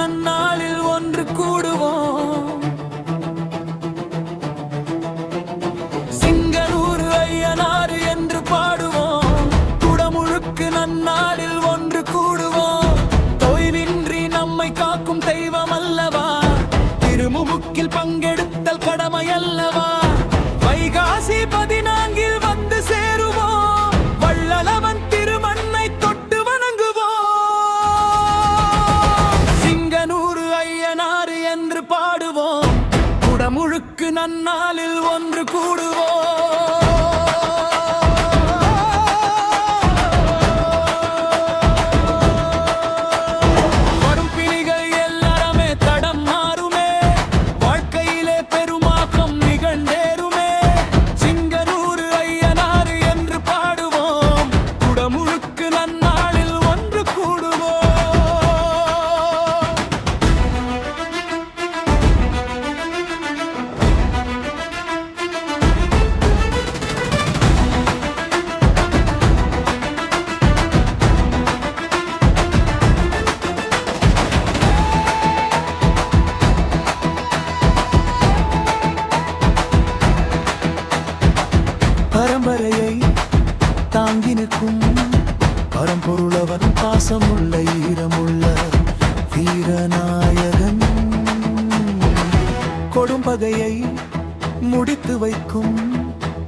நன்னாளில் ஒன்று கூடுவோம். சிங்கனூர் ஐயனார் என்று பாடுவோம். குடமுழுக்கு நன்னாளில் ஒன்று கூடுவோம். தொய்வின்றி நம்மை காக்கும் தெய்வம் அல்லவா, திருமுமுக்கில் பங்கெடுத்தல் கடமை அல்லவா. வைகாசி 14 வந்து சேருவோம். வள்ளலவன் திருமண்ணை தொட்டு வணங்குவோம். சிங்கனூர் ஐயனார் என்று பாடுவோம். குடமுழுக்கு நன்னாளில் ஒன்று கூடுவோம். வரும் பிணிகள் எல்லாமே தடம் மாறுமே. வாழ்க்கையிலே பெருமாக்கம் நிகழ்ந்தேறுமே. சிங்கனூர் ஐயனார் என்று பாடுவோம். குடமுழுக்கு நன்னாளில் ஒன்று கூடுவோம். பரம்பரையை தாங்கி நிற்கும் பரம்பொருளவன், பாசமுள்ள ஈரமுள்ள வீரநாயகன். கொடும்பகையை முடித்து வைக்கும்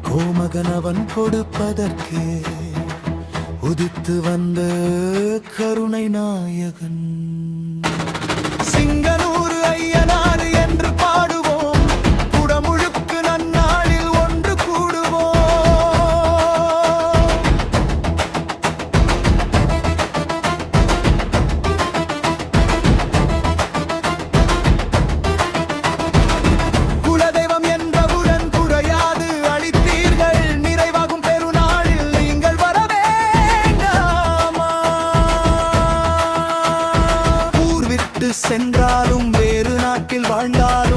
கோமகனவன், கொடுப்பதற்கே உதித்து வந்த கருணை நாயகன். சிங்கனூர் ஐயனார் என்று பாடுவோம். குடமுழுக்கு நன்னாளில் ஒன்று கூடுவோம். குலதெய்வம் என்றவுடன் குறையாது அளித்தீர்கள். நிறைவாகும் பெருநாளில் நீங்கள் வர வேண்டாமா? ஊர் விட்டு சென்றாலும் வேறு நாட்டில் வாழ்ந்தாலும்